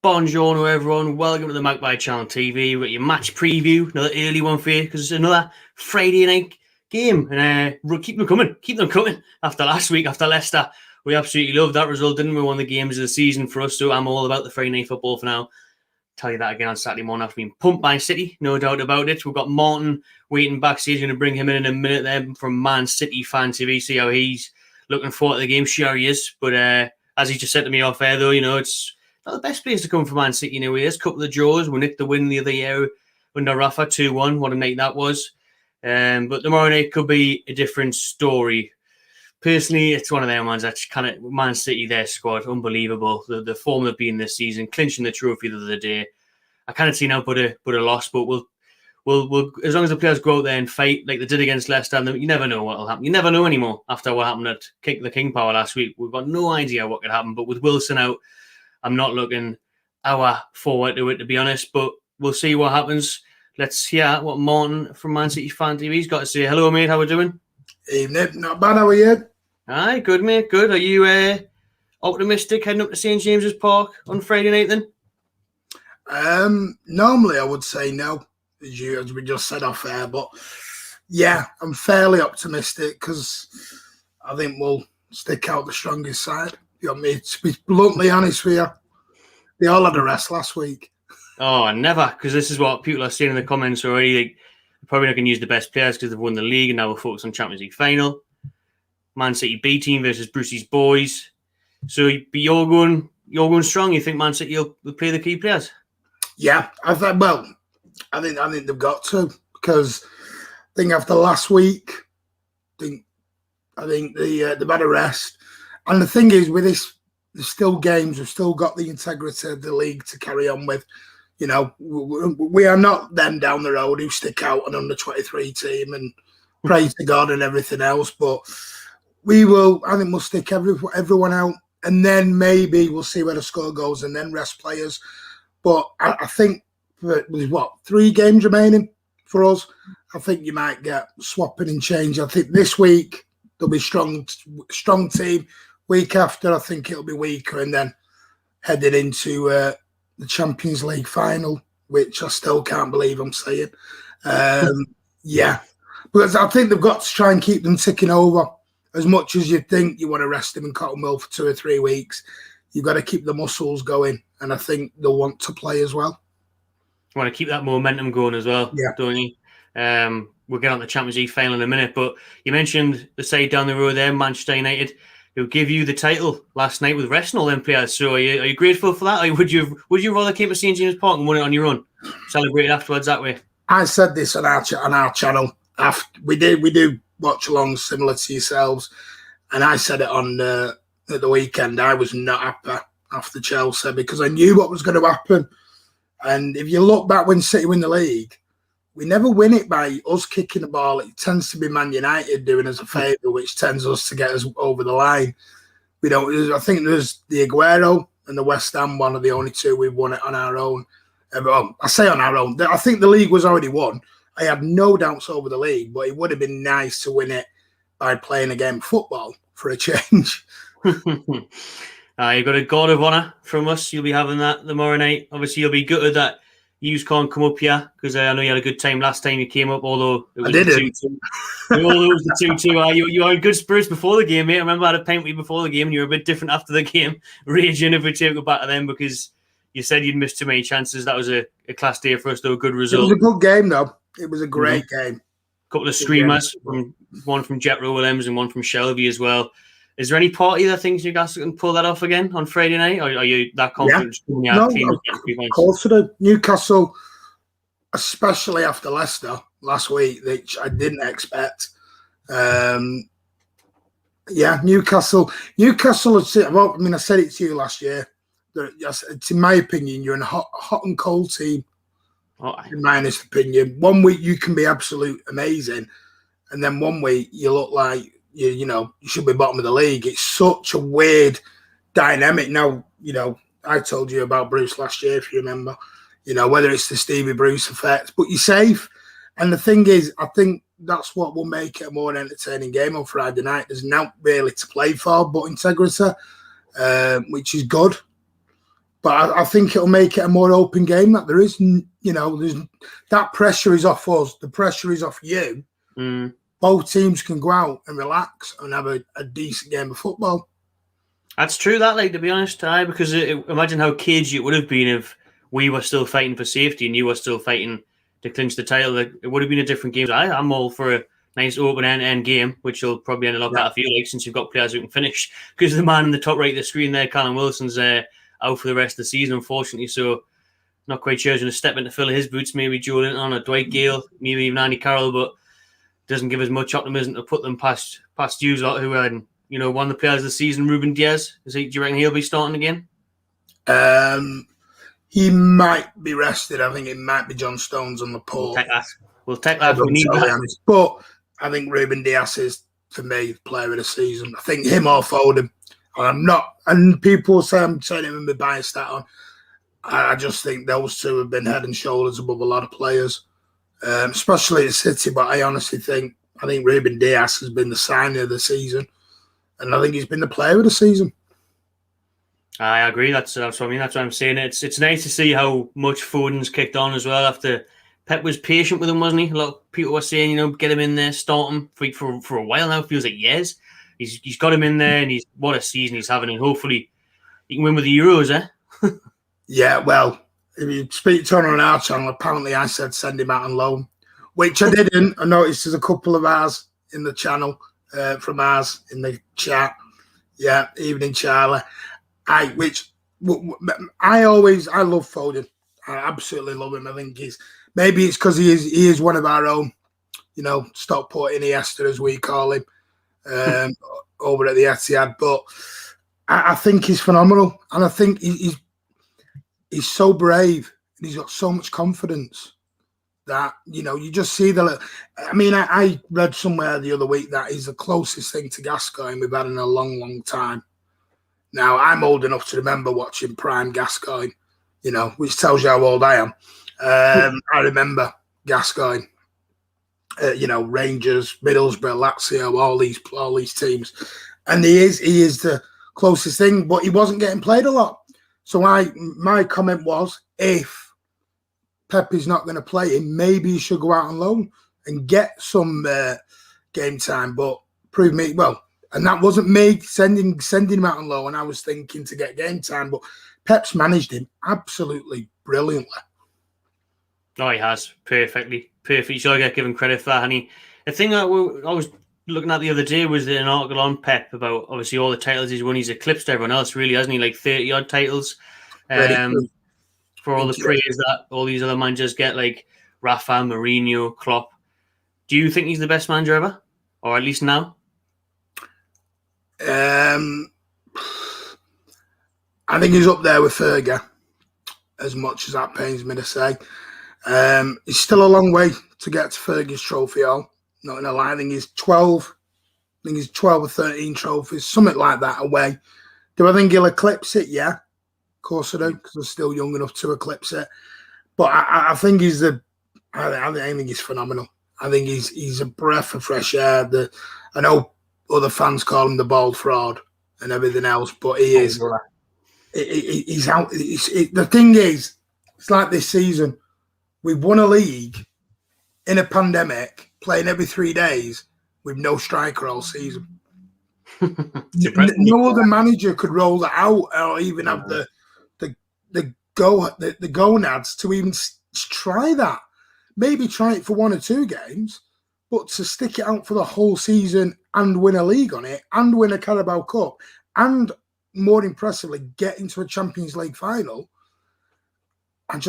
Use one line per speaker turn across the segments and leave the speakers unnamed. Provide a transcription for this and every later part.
Buongiorno everyone, welcome to the Magpie Channel TV. We've got your match preview, another early one for you because it's another Friday night game. And we'll keep them coming. After last week, after Leicester, we absolutely loved that result, didn't we? One of the games of the season for us, so I'm all about the Friday night football for now. Tell you that again on Saturday morning after being pumped by City, no doubt about it. We've got Martin waiting backstage, going to bring him in a minute there from Man City Fan TV, see how he's looking forward to the game. Sure he is, but as he just said to me off air though, it's not the best place to come for Man City now. There's a couple of draws. We nicked the win the other year under Rafa 2-1. What a night that was. But tomorrow night could be a different story. Personally, it's one of them ones that's kind of Man City, their squad, unbelievable. The form they've been this season, clinching the trophy the other day. I can't see now but a loss, but we'll as long as the players go out there and fight like they did against Leicester, you never know what will happen. You never know anymore after what happened at the King Power last week. We've got no idea what could happen, but with Wilson out, I'm not looking forward to it, to be honest, but we'll see what happens. Let's hear what Martin from Man City Fan TV's got to say. Hello, mate. How are we doing?
Evening. Not bad. How are you?
Aye, good, mate. Good. Are you optimistic heading up to St. James's Park on Friday night then?
Normally, I would say no, as we just said off air, but yeah, I'm fairly optimistic because I think we'll stick out the strongest side. You want me to be bluntly honest with you? They all had a rest last week.
Oh, never, because this is what people are saying in the comments already. Like, they're probably not going to use the best players because they've won the league and now we'll focus on Champions League final. Man City B team versus Brucey's boys. So you're going strong. You think Man City will play the key players?
Yeah, I think they've got to, because I think after last week, I think they've had a rest. And the thing is, with this, there's still games. We've still got the integrity of the league to carry on with. We are not them down the road who stick out an under-23 team and pray to God and everything else. But I think we'll stick everyone out. And then maybe we'll see where the score goes and then rest players. But I think there's 3 games remaining for us. I think you might get swapping and change. I think this week there'll be strong team. Week after, I think it'll be weaker, and then headed into the Champions League final, which I still can't believe I'm saying. Yeah, because I think they've got to try and keep them ticking over. As much as you think you want to rest them in Cottonwell for 2 or 3 weeks, you've got to keep the muscles going, and I think they'll want to play as well.
You want to keep that momentum going as well,
yeah.
Don't you? We'll get on the Champions League final in a minute, but you mentioned the side down the road there, Manchester United, who gave you the title last night with resting all them players. So are you grateful for that? Or would you rather keep at St. James Park and win it on your own? Celebrate it afterwards that way? I
said this on our channel. We do watch along similar to yourselves. And I said it on at the weekend. I was not happy after Chelsea because I knew what was going to happen. And if you look back when City win the league, we never win it by us kicking the ball. It tends to be Man United doing us a favour, which tends us to get us over the line. We don't. I think there's the Aguero and the West Ham one are the only 2 we've won it on our own. I say on our own. I think the league was already won. I had no doubts over the league, but it would have been nice to win it by playing a game of football for a change.
You've got a guard of honour from us. You'll be having that tomorrow night. Obviously, you'll be gutted that you can't come up here because I know you had a good time last time you came up, although it was 2-2. Although it was the 2-2. You were in good spirits before the game, mate. I remember I had a pint with you before the game and you were a bit different after the game, raging if we take it back to them because you said you'd missed too many chances. That was a class day for us, though, a good result.
It was a good game, though. It was a great game.
A couple of screamers, one from Jetro Williams and one from Shelby as well. Is there any party that thinks Newcastle can pull that off again on Friday night? Or are you that confident?
Yeah. No, of course I do. Newcastle, especially after Leicester last week, which I didn't expect. Newcastle. I said it to you last year. In my opinion, you're in a hot and cold team. In my honest opinion, 1 week you can be absolute amazing, and then 1 week you look like you should be bottom of the league. It's such a weird dynamic. Now, I told you about Bruce last year, if you remember. Whether it's the Stevie Bruce effect, but you're safe. And the thing is, I think that's what will make it a more entertaining game on Friday night. There's not really to play for but integrity, which is good. But I think it'll make it a more open game. That there is, there's that pressure is off us. The pressure is off you.
Mm.
Both teams can go out and relax and have a decent game of football.
That's true, that, like, to be honest, because imagine how cagey it would have been if we were still fighting for safety and you were still fighting to clinch the title. Like, it would have been a different game. I'm all for a nice open end game, which will probably end a lot better for you, like, since you've got players who can finish. Because the man in the top right of the screen there, Callum Wilson's out for the rest of the season, unfortunately. So, not quite sure who's going to step in to fill his boots. Maybe Joe Linton or Dwight Gale, maybe even Andy Carroll, but doesn't give us much optimism to put them past you lot, who had, one of the players of the season, Ruben Diaz. Do you reckon he'll be starting again?
He might be rested. I think it might be John Stones on the pole.
We'll take that. We need that.
But I think Ruben Diaz is, for me, player of the season. I think him or Foden. And people say I'm saying him and be biased that on. I just think those two have been head and shoulders above a lot of players, especially at City. But I honestly think Ruben Diaz has been the signing of the season, and I think he's been the player of the season. I
agree. That's what I mean. That's what I'm saying. It's nice to see how much Foden's kicked on as well. After Pep was patient with him, wasn't he? A lot of people were saying, get him in there, start him for a while now. Feels like years. He's got him in there, and what a season he's having, and hopefully he can win with the Euros, eh?
Yeah, well, if you speak to him on our channel, apparently I said send him out on loan, which I didn't. I noticed there's a couple of ours in the channel, from ours in the chat. Yeah, Evening Charlie. I love Foden. I absolutely love him. I think maybe it's because he is one of our own, Stockport Iniesta, as we call him, over at the Etihad. But I think he's phenomenal, and I think he's so brave, and he's got so much confidence that you just see I read somewhere the other week that he's the closest thing to Gascoigne we've had in a long, long time. Now, I'm old enough to remember watching prime Gascoigne, which tells you how old I am. I remember Gascoigne, Rangers, Middlesbrough, Lazio, all these teams. And he is the closest thing, but he wasn't getting played a lot. So my comment was, if Pep is not going to play him, maybe he should go out on loan and get some game time, but prove me, and that wasn't me sending him out on loan, and I was thinking to get game time, but Pep's managed him absolutely brilliantly.
Oh, he has. Perfectly. Perfect. So I get given credit for that, honey. The thing that I was looking at the other day was an article on Pep about, obviously, all the titles he's won. He's eclipsed everyone else, really, hasn't he? Like 30-odd titles. For all the praise that all these other managers get, like Rafa, Mourinho, Klopp. Do you think he's the best manager ever? Or at least now?
I think he's up there with Fergie, as much as that pains me to say. He's still a long way to get to Fergie's trophy all. Not gonna lie, I think he's 12 or 13 trophies, something like that away. Do I think he'll eclipse it? Yeah, of course I do, because I'm still young enough to eclipse it. But I think I think he's phenomenal. I think he's a breath of fresh air. I know other fans call him the bald fraud and everything else, but he is. He's out. The thing is, it's like this season. We've won a league in a pandemic, playing every 3 days with no striker all season. No other manager could roll that out, or even have the gonads to even try that. Maybe try it for 1 or 2 games, but to stick it out for the whole season and win a league on it, and win a Carabao Cup, and more impressively, get into a Champions League final. And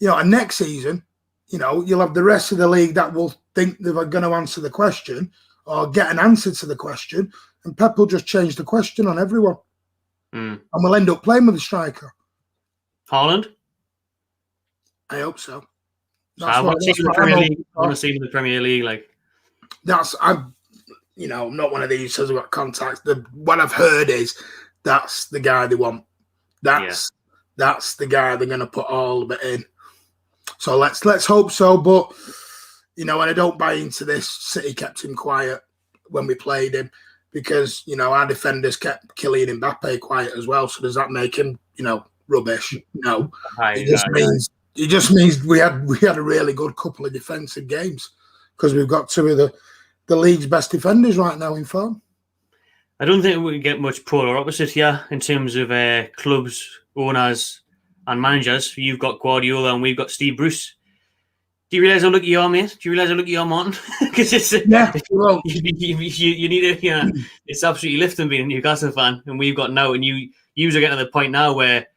and next season, you'll have the rest of the league that will think they're going to answer the question or get an answer to the question, and Pep will just change the question on everyone. And we'll end up playing with a striker.
Haaland?
I hope so.
I want to see him in the Premier League. I want to see him in the Premier League.
I'm not one of these who says I've got contacts. What I've heard is that's the guy they want. That's the guy they're going to put all of it in. So let's hope so. But and I don't buy into this. City kept him quiet when we played him. because, our defenders kept Kylian Mbappe quiet as well. So does that make him, rubbish? No. It just means we had a really good couple of defensive games because we've got two of the league's best defenders right now in form.
I don't think we get much polar opposite here in terms of clubs, owners, and managers. You've got Guardiola and we've got Steve Bruce. Do you realise how lucky you are, mate? Do you realise how lucky you are, Martin? Because you need to, it's absolutely lifting being a Newcastle fan, and we've got now, and you are getting to the point now where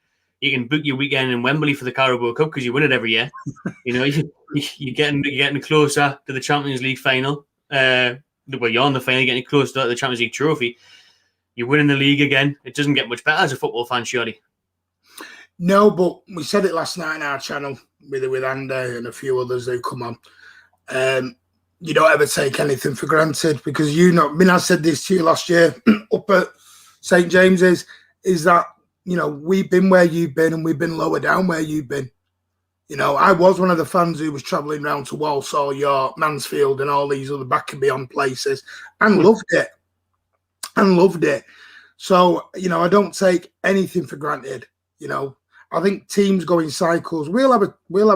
you can book your weekend in Wembley for the Carabao Cup because you win it every year. You're getting closer to the Champions League final. You're on the final, getting closer to the Champions League trophy. You're winning the league again. It doesn't get much better as a football fan, surely.
No, but we said it last night on our channel with Andy and a few others who come on. You don't ever take anything for granted because I said this to you last year up at St. James's, is that, we've been where you've been and we've been lower down where you've been. I was one of the fans who was travelling around to Walsall, York, Mansfield and all these other back and beyond places and loved it. So, I don't take anything for granted. I think teams go in cycles. We'll have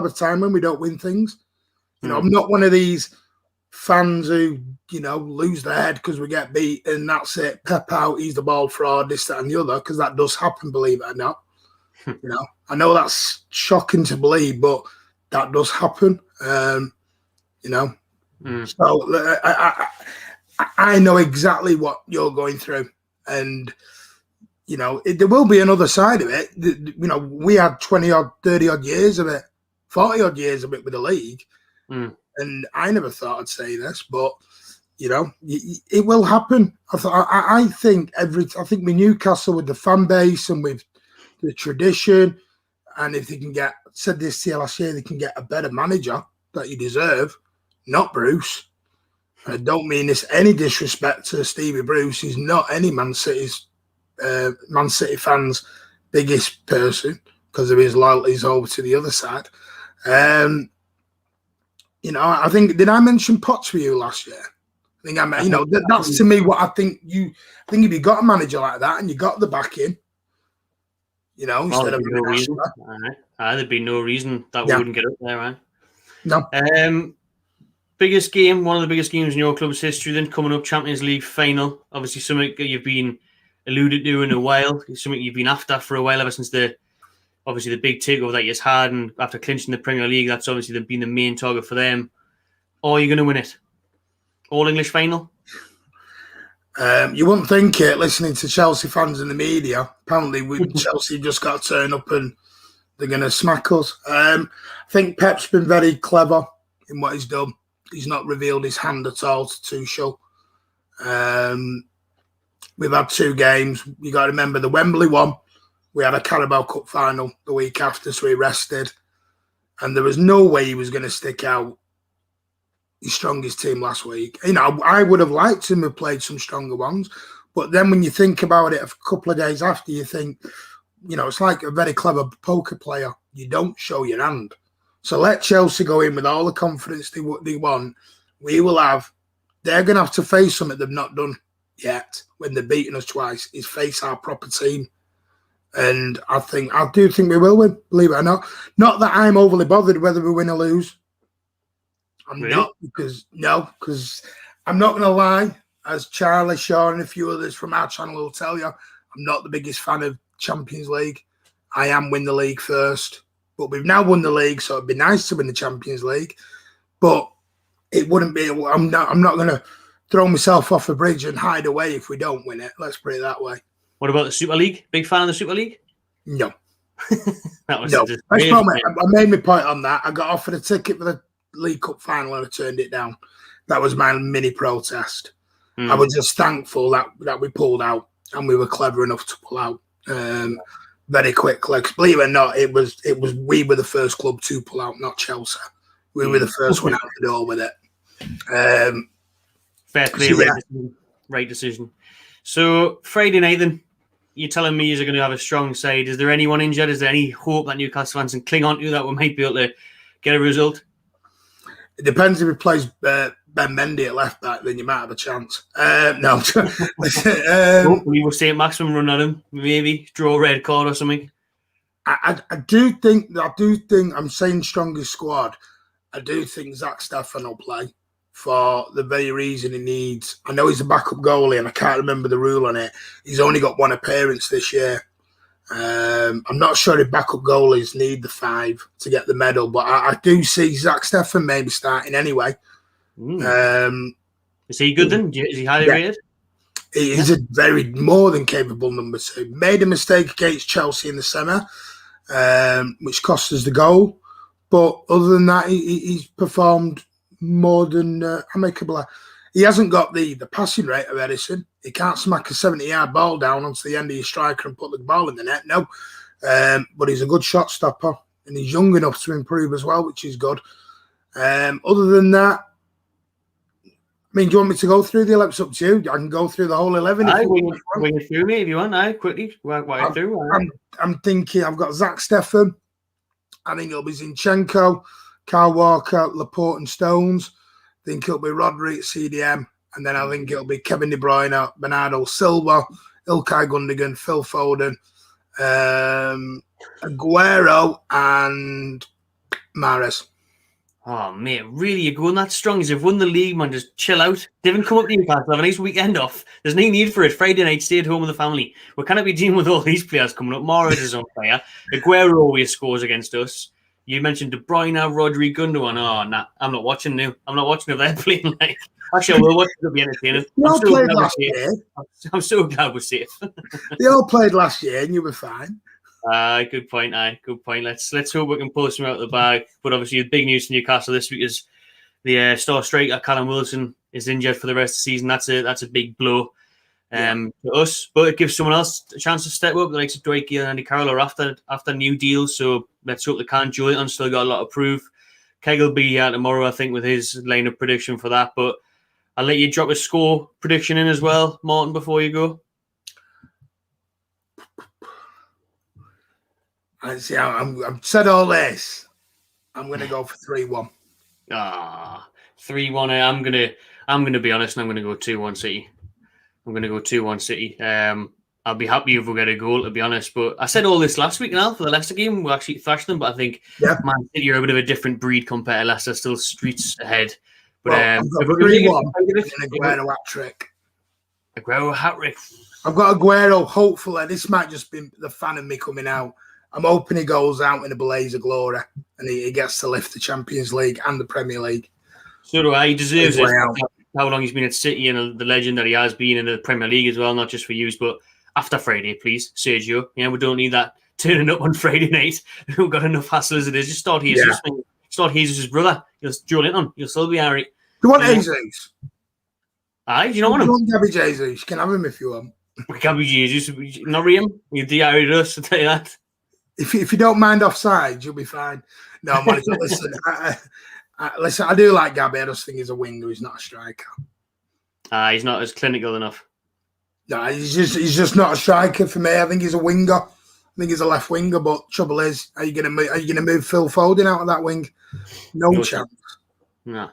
a time when we don't win things. I'm not one of these fans who, lose their head because we get beat and that's it. Pep out, he's the ball fraud, this, that, and the other, because that does happen, believe it or not. I know that's shocking to believe, but that does happen. So I know exactly what you're going through, and there will be another side of it. We had 20 odd, 30 odd years of it, 40 odd years of it with the league, and I never thought I'd say this, but it will happen. I think with Newcastle, with the fan base and with the tradition, and if they can said this to you last year, they can get a better manager that you deserve, not Bruce. I don't mean this any disrespect to Stevie Bruce. He's not any Man City fans' biggest person because of his loyalties over to the other side. I think, did I mention Potts for you last year? I think that's to me what I think. I think if you got a manager like that and you got the backing, instead of
no reason. There'd be no reason that we wouldn't get up there, right?
No.
Biggest game, one of the biggest games in your club's history, then coming up, Champions League final. Obviously, something you've been alluded to in a while. Something you've been after for a while, ever since the big takeover that you've had, and after clinching the Premier League, that's obviously been the main target for them. Or are you going to win it? All English final?
You wouldn't think it, listening to Chelsea fans in the media. Apparently, Chelsea just got to turn up and they're going to smack us. I think Pep's been very clever in what he's done. He's not revealed his hand at all to Tuchel. We've had two games. You got to remember the Wembley one. We had a Carabao Cup final the week after, so he rested. And there was no way he was going to stick out his strongest team last week. I would have liked him to have played some stronger ones. But then when you think about it a couple of days after, you think, it's like a very clever poker player. You don't show your hand. So let Chelsea go in with all the confidence they want. They're going to have to face something they've not done yet when they're beating us twice, is face our proper team. And I do think we will win, believe it or not. Not that I'm overly bothered whether we win or lose. I'm not, because I'm not going to lie, as Charlie, Shaw and a few others from our channel will tell you, I'm not the biggest fan of Champions League. I am win the league first. But we've now won the league, so it'd be nice to win the Champions League. But it wouldn't be. I'm not going to throw myself off a bridge and hide away if we don't win it. Let's put it that way.
What about the Super League? Big fan of the Super League?
No.
That was
no. I made my point on that. I got offered a ticket for the League Cup final and I turned it down. That was my mini protest. I was just thankful that we pulled out and we were clever enough to pull out. Very quickly. Believe it or not, we were the first club to pull out, not Chelsea. We were the first one out the door with it.
Fair play, right decision. So Friday night, then you're telling me you're going to have a strong side. Is there anyone injured? Is there any hope that Newcastle fans can cling on to that we might be able to get a result?
It depends if he plays Ben Mendy at left back, then you might have a chance. No.
Hopefully we'll see a maximum run at him. Maybe draw a red card or something.
I do think I'm saying strongest squad. I do think Zach Steffen will play for the very reason he needs. I know he's a backup goalie, and I can't remember the rule on it. He's only got one appearance this year. I'm not sure if backup goalies need the 5 to get the medal, but I do see Zach Steffen maybe starting anyway.
Is he good then? Is he highly rated?
He's a very more than capable number 2. Made a mistake against Chelsea in the semi, which cost us the goal. But other than that, he's performed more than amicable. He hasn't got the passing rate of Edison. He can't smack a 70-yard ball down onto the end of your striker and put the ball in the net. No. But he's a good shot stopper, and he's young enough to improve as well, which is good. Other than that, I mean, do you want me to go through the 11? It's up to you. I can go through the whole 11.
Wing it through me if you want. Quickly.
I'm thinking I've got Zach Steffen. I think it'll be Zinchenko, Kyle Walker, Laporte and Stones. I think it'll be Rodri at CDM. And then I think it'll be Kevin De Bruyne, Bernardo Silva, Ilkay Gundogan, Phil Foden, Aguero and Mahrez.
Oh, mate, really, you're going that strong? As you've won the league, man. Just chill out. They haven't come up to Newcastle, have a nice weekend off. There's no need for it. Friday night, stay at home with the family. We can't be dealing with all these players coming up. Mahrez is on fire. Aguero always scores against us. You mentioned De Bruyne, Rodri, Gundogan. Oh, nah, I'm not watching now. I'm not watching if they're playing like. Actually, I will watch it. It'll be entertaining. I'm so glad we're safe.
They all played last year and you were fine.
Good point. Good point. Let's hope we can pull some out of the bag. But obviously, the big news to Newcastle this week is the star striker Callum Wilson is injured for the rest of the season. That's a big blow to us. But it gives someone else a chance to step up. The likes of Dwight Gill and Andy Carroll are after new deals. So let's hope they can. Julian's still got a lot of proof. Keg will be here tomorrow, I think, with his lineup prediction for that. But I'll let you drop a score prediction in as well, Martin, before you go.
I see. I've said all this. I'm going to go for 3-1.
3-1. I'm gonna be honest. And I'm going to go 2-1 City. I'm going to go 2-1 City. I'll be happy if we get a goal, to be honest. But I said all this last week now for the Leicester game. We'll actually thrash them. But I think Man City are a bit of a different breed compared to Leicester. Still streets ahead. But
I've got 3-1 and Aguero hat-trick.
Aguero hat-trick.
I've got Aguero. Hopefully, this might just be the fan of me coming out. I'm hoping he goes out in a blaze of glory and he gets to lift the Champions League and the Premier League.
So do I. He deserves it. How long he's been at City and the legend that he has been in the Premier League as well, not just for you, but after Friday, please, Sergio. Yeah, we don't need that turning up on Friday night. We've got enough hassle as it is. Just start Jesus. Yeah. Start Jesus' brother. You'll Joe Linton. You'll still be all right.
Do you want Jesus?
Aye, do you not want him?
You want Gabby Jesus? You can have him if you want.
Gabby Jesus. Not him. You DR'd us, I'll tell you that.
If you don't mind offside, you'll be fine. No, I'm honest. Listen, listen, I do like Gabby. I just think he's a winger. He's not a striker.
He's not as clinical enough.
No, he's just not a striker for me. I think he's a winger. I think he's a left winger. But trouble is, are you gonna move Phil Foden out of that wing? No chance.
No.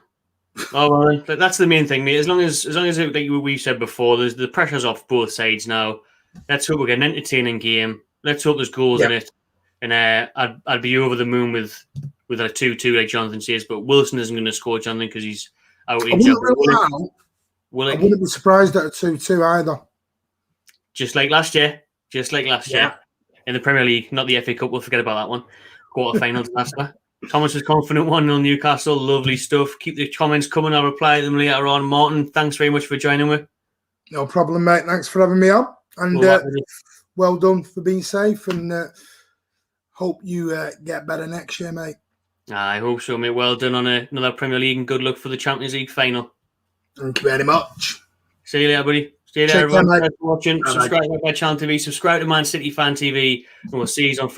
Oh well, that's the main thing, mate. As long as like we said before, there's the pressure's off both sides now. Let's hope we get an entertaining game. Let's hope there's goals in it. And I'd be over the moon with a 2-2, like Jonathan says. But Wilson isn't going to score, Jonathan, because he's out injured.
I wouldn't be surprised at a 2-2 either. Just like last year. In the Premier League, not the FA Cup. We'll forget about that one. Quarter-final disaster. Thomas is confident 1-0 Newcastle. Lovely stuff. Keep the comments coming. I'll reply to them later on. Martin, thanks very much for joining me. No problem, mate. Thanks for having me on. And well done for being safe. And hope you get better next year, mate. I hope so, mate. Well done on another Premier League and good luck for the Champions League final. Thank you very much. See you later, buddy. See you later, everyone. Thanks for watching. Subscribe to Magpie Channel TV. Subscribe to Man City Fan TV. And we'll see you on Friday.